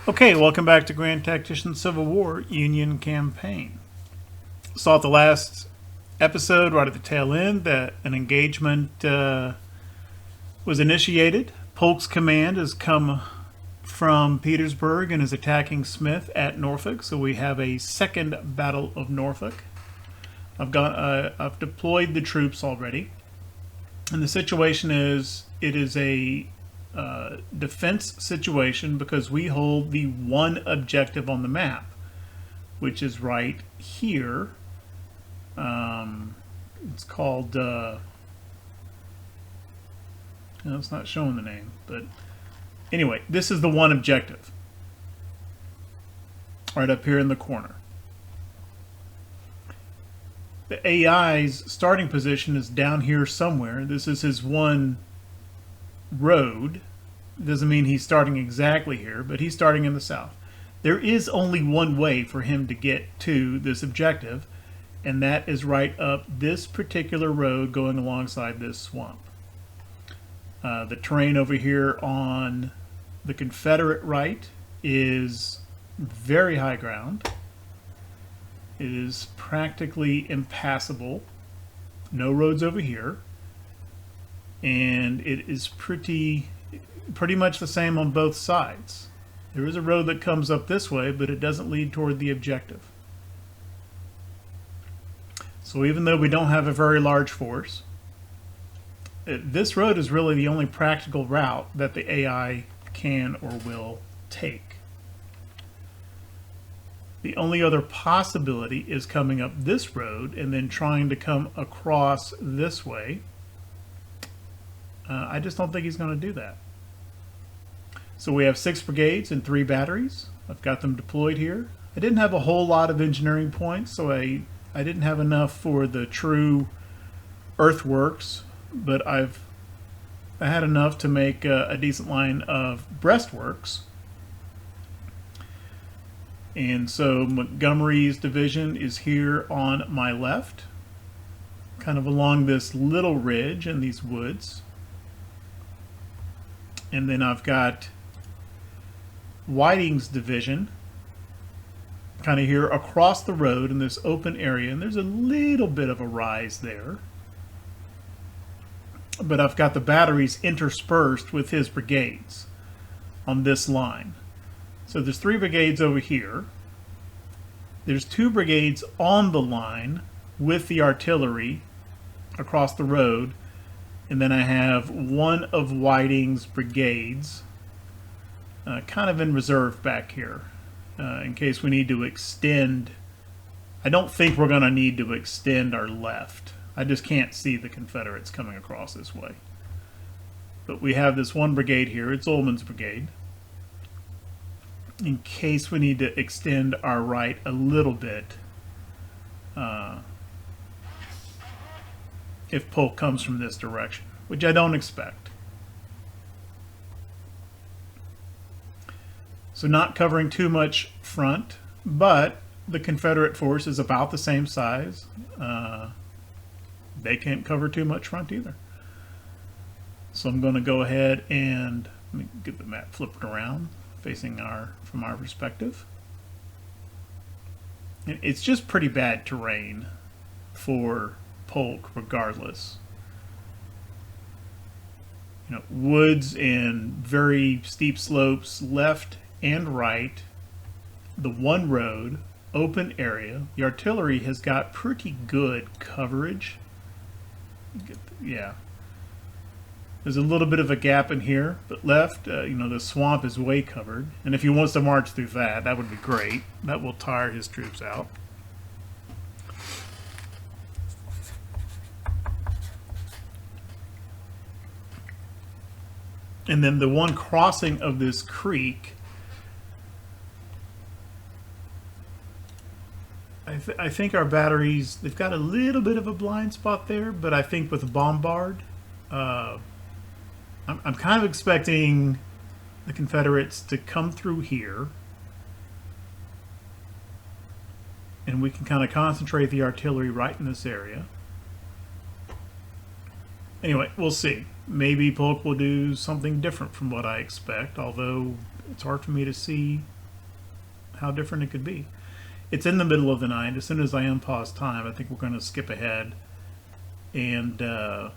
Okay, welcome back to Grand Tactician Civil War Union Campaign. Saw at the last episode, right at the tail end, that an engagement was initiated. Polk's command has come from Petersburg and is attacking Smith at Norfolk, so we have a second Battle of Norfolk. I've deployed the troops already, and the situation is it is a defense situation because we hold the one objective on the map, which is right here. It's called, it's not showing the name, but anyway, this is the one objective right up here in the corner. The AI's starting position is down here somewhere. This is his one road. Doesn't mean he's starting exactly here, but he's starting in the south. There is only one way for him to get to this objective, and that is right up this particular road going alongside this swamp. The terrain over here on the Confederate right is very high ground. It is practically impassable. No roads over here. And it is pretty much the same on both sides. There is a road that comes up this way, but it doesn't lead toward the objective. So even though we don't have a very large force, this road is really the only practical route that the AI can or will take. The only other possibility is coming up this road and then trying to come across this way. I just don't think he's going to do that. So we have 6 brigades and 3 batteries. I've got them deployed here. I didn't have a whole lot of engineering points, so I didn't have enough for the true earthworks, but I had enough to make a decent line of breastworks. And so Montgomery's division is here on my left, kind of along this little ridge in these woods. And then I've got Whiting's division kind of here across the road in this open area, and there's a little bit of a rise there. But I've got the batteries interspersed with his brigades on this line. So there's 3 brigades over here. There's 2 brigades on the line with the artillery across the road. And then I have one of Whiting's brigades kind of in reserve back here in case we need to extend. I don't think we're going to need to extend our left. I just can't see the Confederates coming across this way. But we have this one brigade here. It's Ullman's brigade, in case we need to extend our right a little bit if Polk comes from this direction, which I don't expect. So not covering too much front, but the Confederate force is about the same size. They can't cover too much front either. So I'm going to go ahead and let me get the map flipped around, facing from our perspective. And it's just pretty bad terrain for Polk regardless. You know, woods and very steep slopes left and right, the one road, open area. The artillery has got pretty good coverage. Yeah. There's a little bit of a gap in here, but left, the swamp is way covered. And if he wants to march through that, that would be great. That will tire his troops out. And then the one crossing of this creek, I think our batteries, they've got a little bit of a blind spot there, but I think with the bombard, I'm kind of expecting the Confederates to come through here, and we can kind of concentrate the artillery right in this area. Anyway, we'll see. Maybe Polk will do something different from what I expect, although it's hard for me to see how different it could be. It's in the middle of the night. As soon as I unpause time, I think we're going to skip ahead. And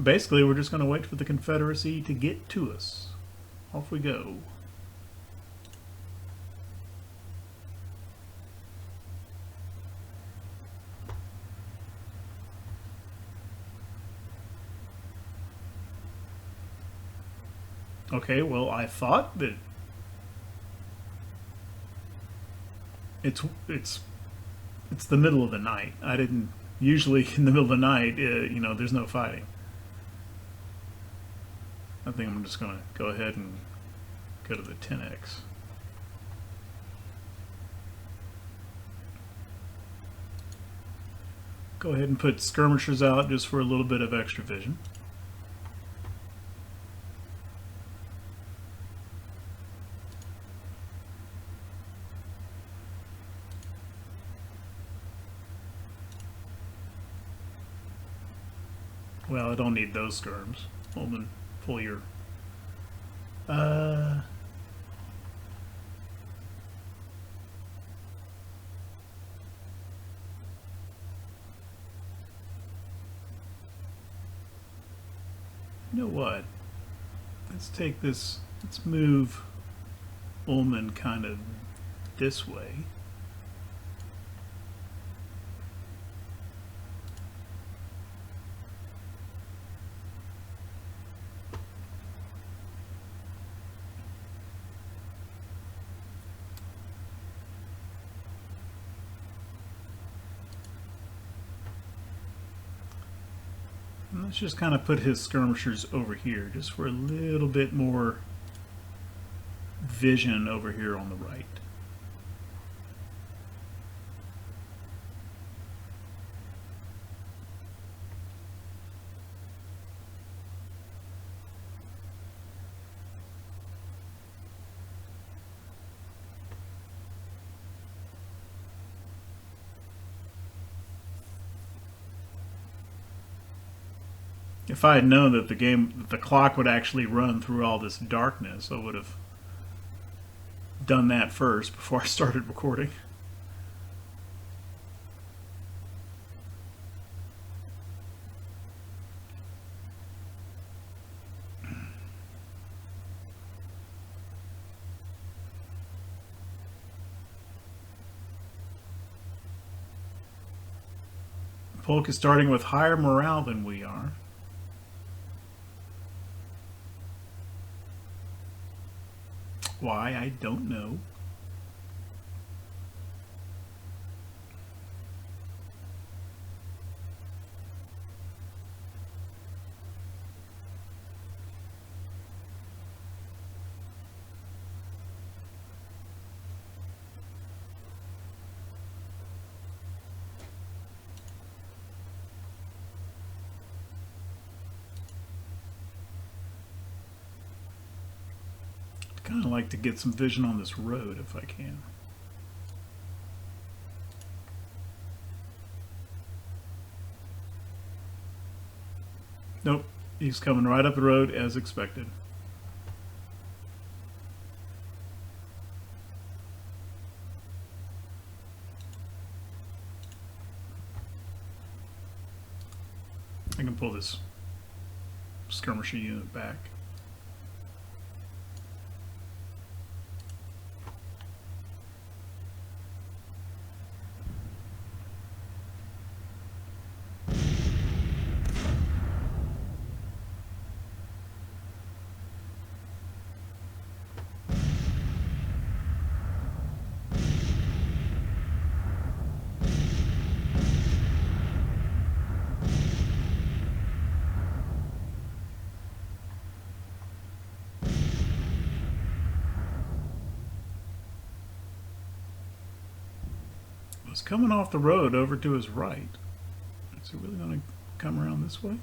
basically, we're just going to wait for the Confederacy to get to us. Off we go. Okay, well, I thought that it's the middle of the night. I didn't usually in the middle of the night. You know, there's no fighting. I think I'm just going to go ahead and go to the 10x. Go ahead and put skirmishers out just for a little bit of extra vision. Well, I don't need those skirms. Holman, pull your... You know what? Let's take this... Let's move Ullman kind of this way. Let's just kind of put his skirmishers over here, just for a little bit more vision over here on the right. If I had known that the clock would actually run through all this darkness, I would have done that first before I started recording. Polk is starting with higher morale than we are. Why, I don't know. Kind of like to get some vision on this road if I can. Nope, he's coming right up the road as expected. I can pull this skirmisher unit back. It's coming off the road over to his right. Is he really going to come around this way?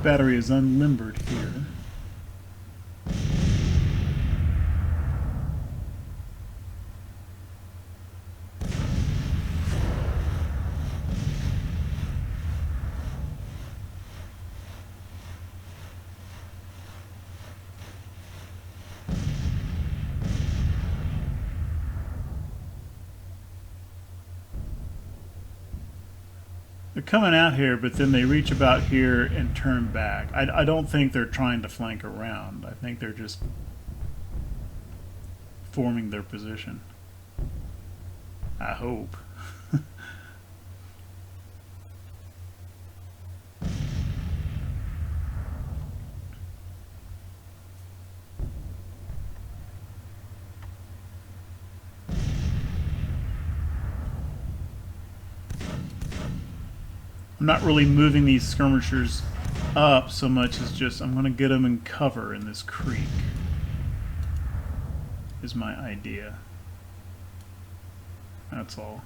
Battery is unlimbered here. They're coming out here, but then they reach about here and turn back. I don't think they're trying to flank around. I think they're just forming their position. I hope. I'm not really moving these skirmishers up so much as just I'm going to get them in cover in this creek is my idea. That's all.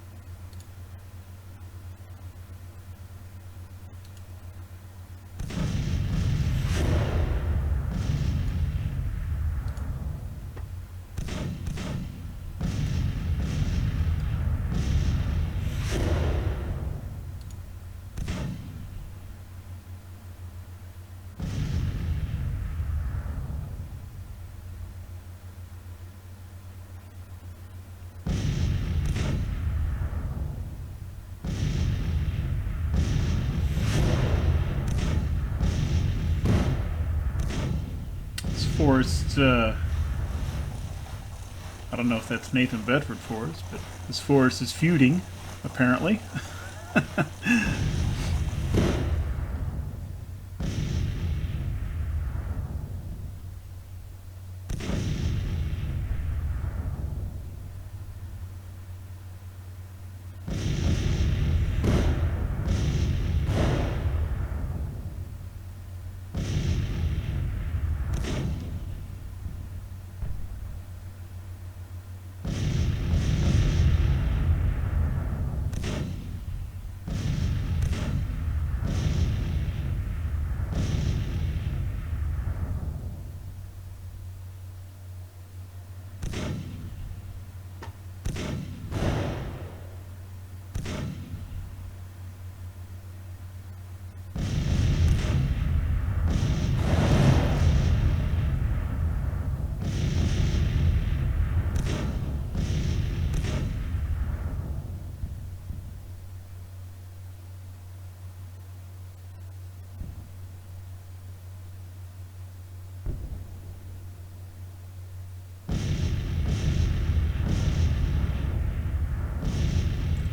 Forest, I don't know if that's Nathan Bedford Forest, but this forest is feuding, apparently.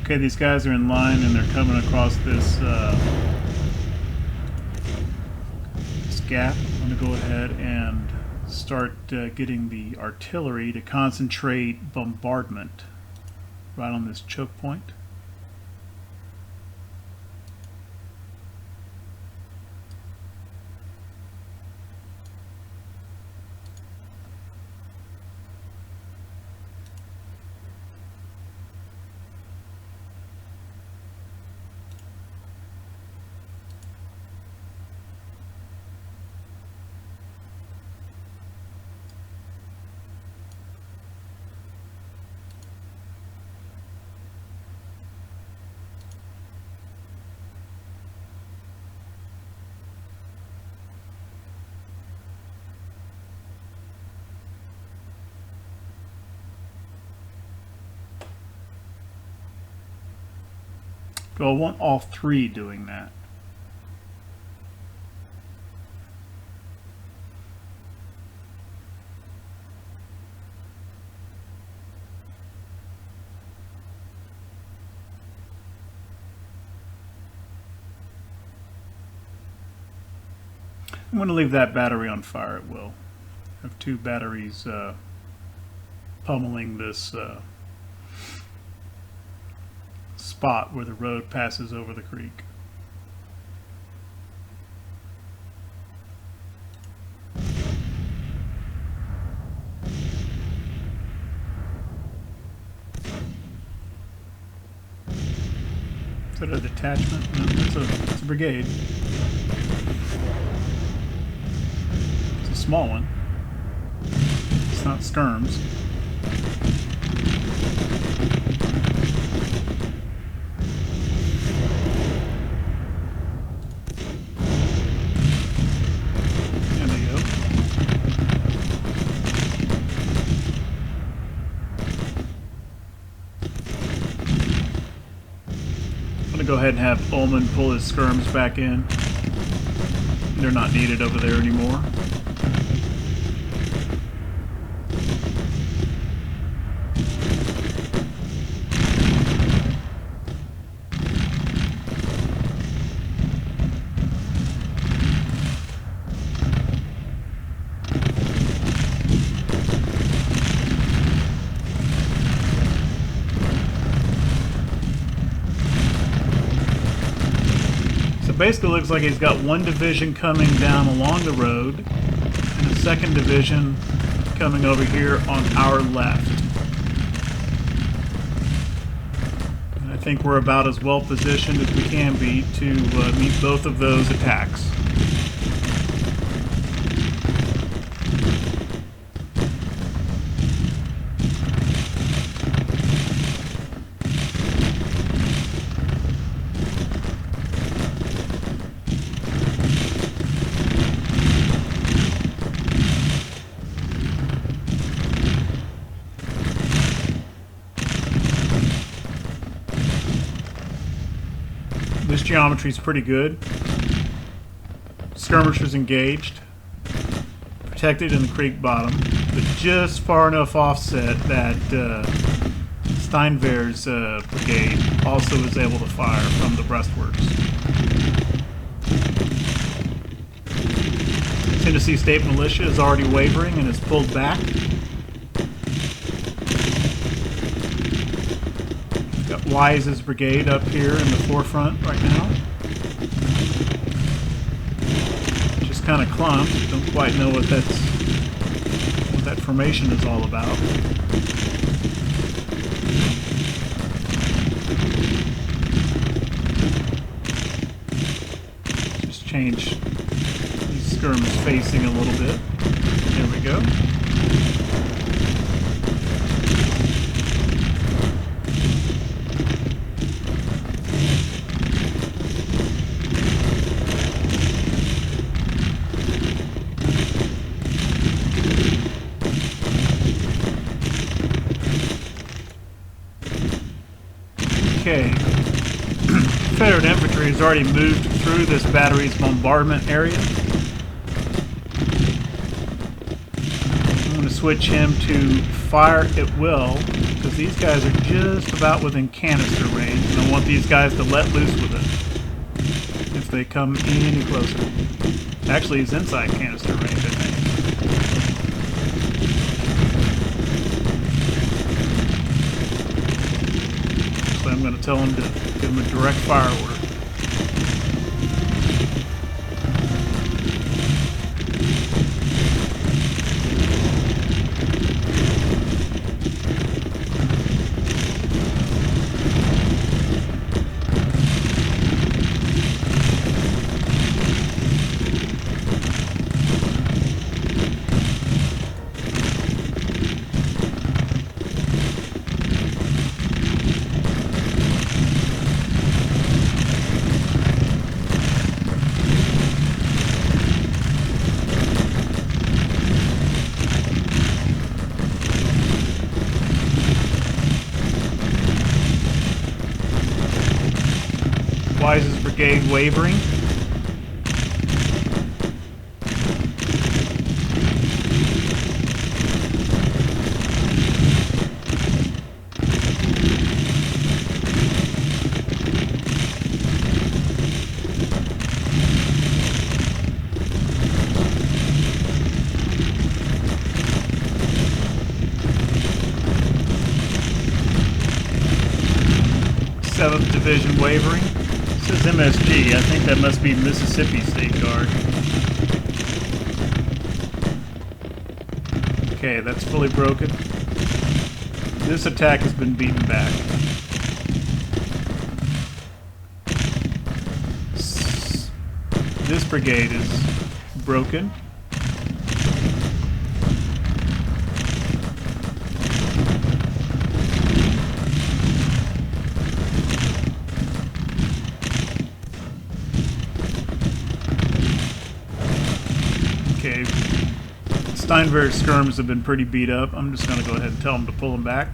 Okay, these guys are in line and they're coming across this gap. I'm going to go ahead and start getting the artillery to concentrate bombardment right on this choke point. So I want all three doing that. I'm going to leave that battery on fire at will. I have two batteries pummeling this spot where the road passes over the creek. Is that a detachment? No, that's a brigade. It's a small one. It's not skirms. There they go. I'm going to go ahead and have Ullman pull his skirms back in. They're not needed over there anymore. Basically looks like he's got one division coming down along the road and a second division coming over here on our left. And I think we're about as well positioned as we can be to meet both of those attacks. This geometry is pretty good. Skirmishers engaged, protected in the creek bottom, but just far enough offset that Steinwehr's brigade also is able to fire from the breastworks. Tennessee State Militia is already wavering and is pulled back. Wise's brigade up here in the forefront right now. Just kind of clumped. Don't quite know what that formation is all about. Just change these skirms facing a little bit. There we go. Okay, Confederate infantry has already moved through this battery's bombardment area. I'm going to switch him to fire at will, because these guys are just about within canister range, and I want these guys to let loose with it if they come any closer. Actually, he's inside canister range, I think. I'm going to tell him to give him a direct fire order. Wise's brigade wavering. Seventh Division wavering. This is MSG. I think that must be Mississippi State Guard. Okay, that's fully broken. This attack has been beaten back. this brigade is broken. Okay, Steinberg's skirms have been pretty beat up. I'm just going to go ahead and tell them to pull them back.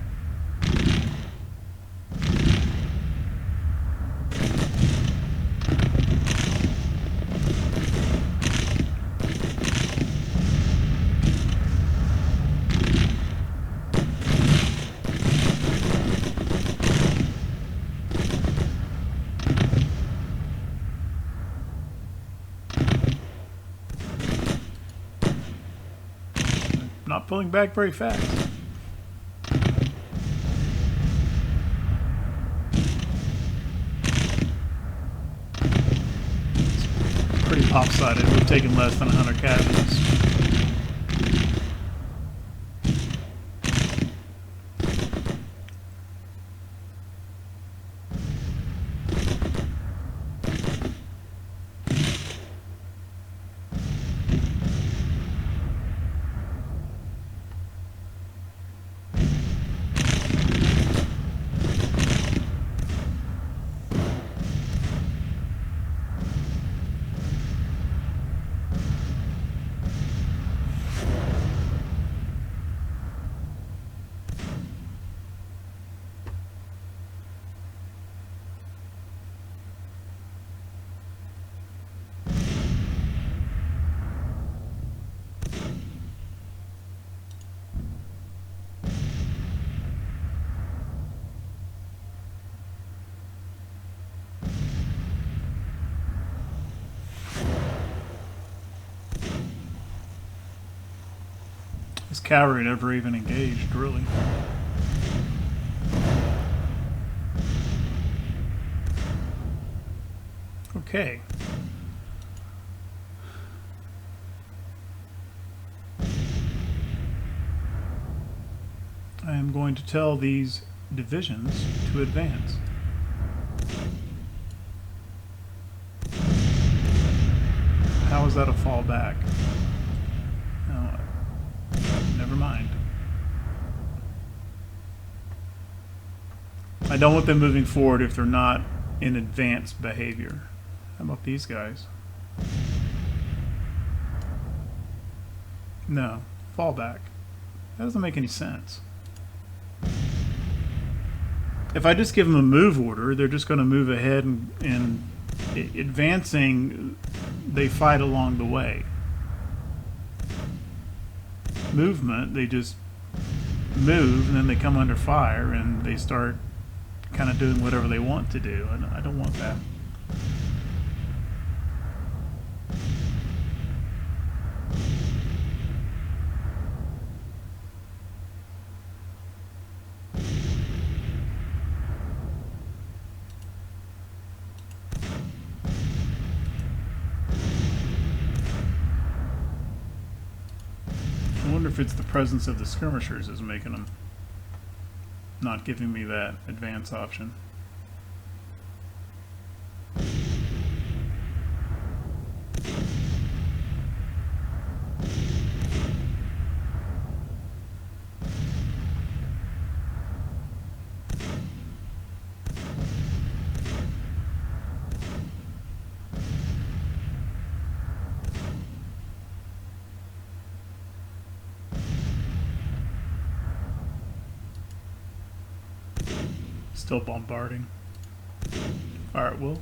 Not pulling back very fast. It's pretty lopsided. We've taken less than 100 casualties. This cavalry never even engaged, really. Okay. I am going to tell these divisions to advance. How is that a fallback? No, never mind. I don't want them moving forward if they're not in advanced behavior. How about these guys? No, fallback. That doesn't make any sense. If I just give them a move order, they're just going to move ahead and advancing, they fight along the way. Movement, they just move and then they come under fire and they start kind of doing whatever they want to do, and I don't want that. I wonder if it's the presence of the skirmishers is making them not giving me that advance option. Still bombarding. Alright, well.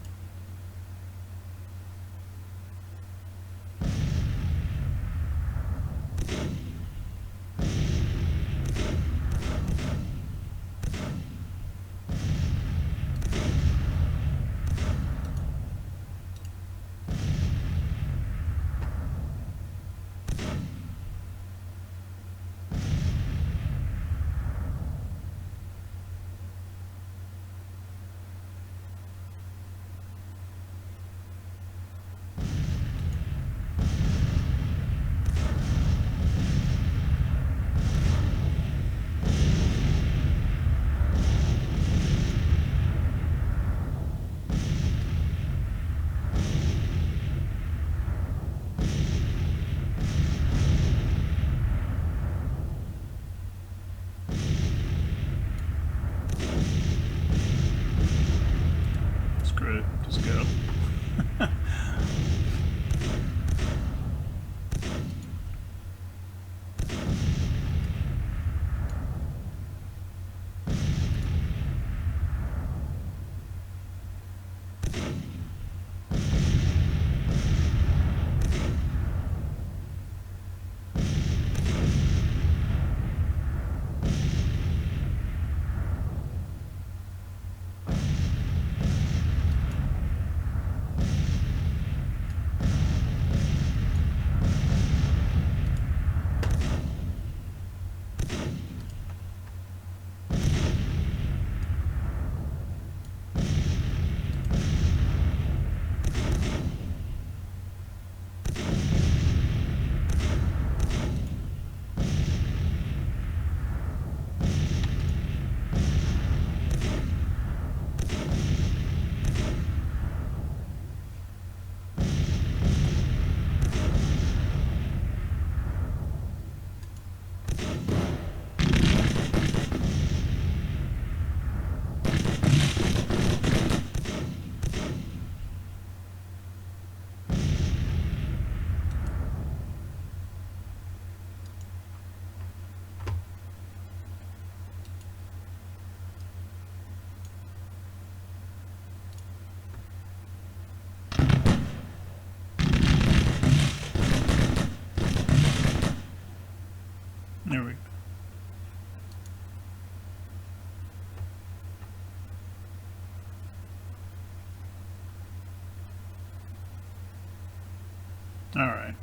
All right.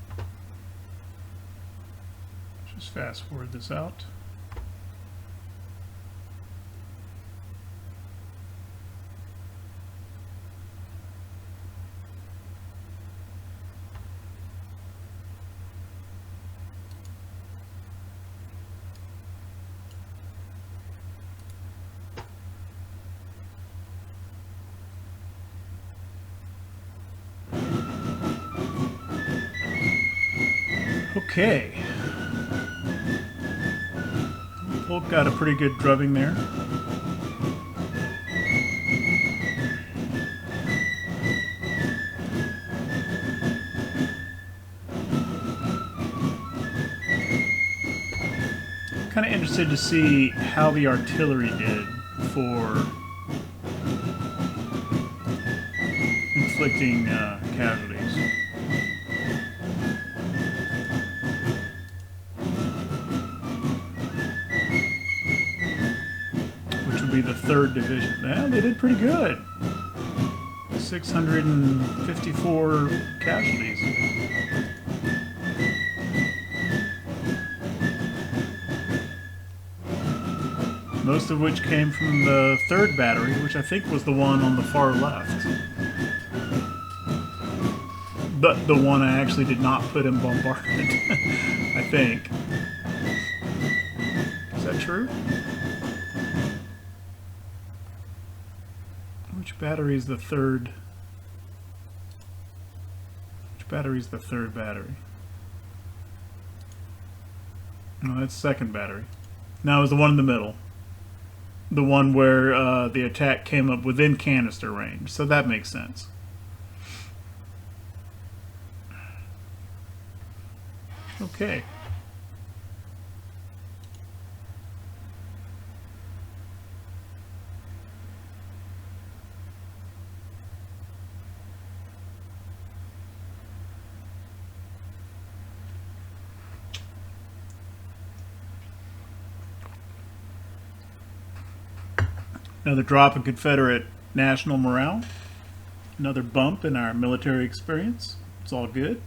Just fast forward this out. Okay. Polk got a pretty good drubbing there. Kind of interested to see how the artillery did for inflicting casualties. Which would be the 3rd Division. Yeah, they did pretty good. 654 casualties. Most of which came from the 3rd Battery, which I think was the one on the far left. But the one I actually did not put in bombardment, I think. Is that true? Which battery is the 3rd? Which battery is the 3rd battery? No, that's 2nd battery. No, it was the one in the middle. The one where the attack came up within canister range, so that makes sense. Okay. Another drop in Confederate national morale. Another bump in our military experience. It's all good.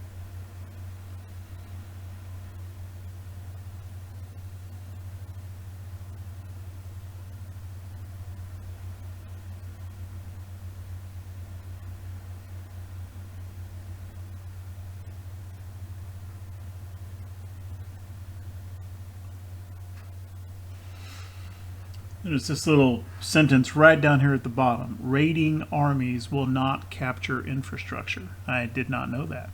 There's this little sentence right down here at the bottom. Raiding armies will not capture infrastructure. I did not know that.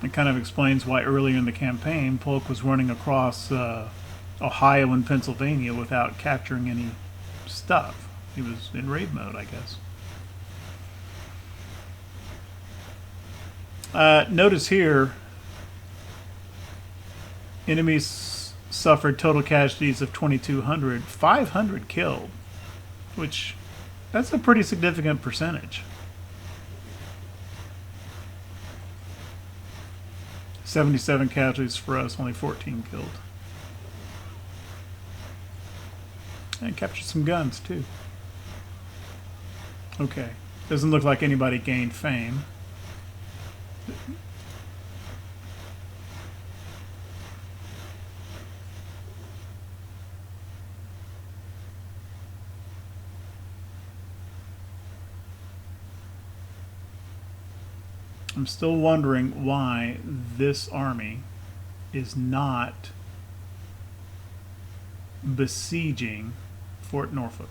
It kind of explains why earlier in the campaign Polk was running across Ohio and Pennsylvania without capturing any stuff. He was in raid mode, I guess. Notice here, enemies suffered total casualties of 2,200, 500 killed, which that's a pretty significant percentage. 77 casualties for us, only 14 killed. And captured some guns too. Okay, doesn't look like anybody gained fame. I'm still wondering why this army is not besieging Fort Norfolk.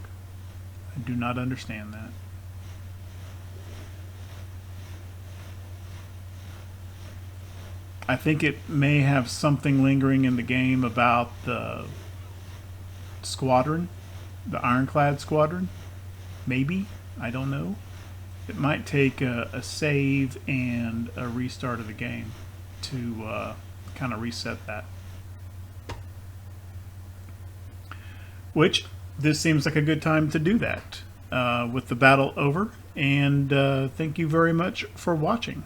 I do not understand that. I think it may have something lingering in the game about the squadron, the Ironclad squadron. Maybe. I don't know. It might take a save and a restart of the game to kind of reset that. Which, this seems like a good time to do that with the battle over. And thank you very much for watching.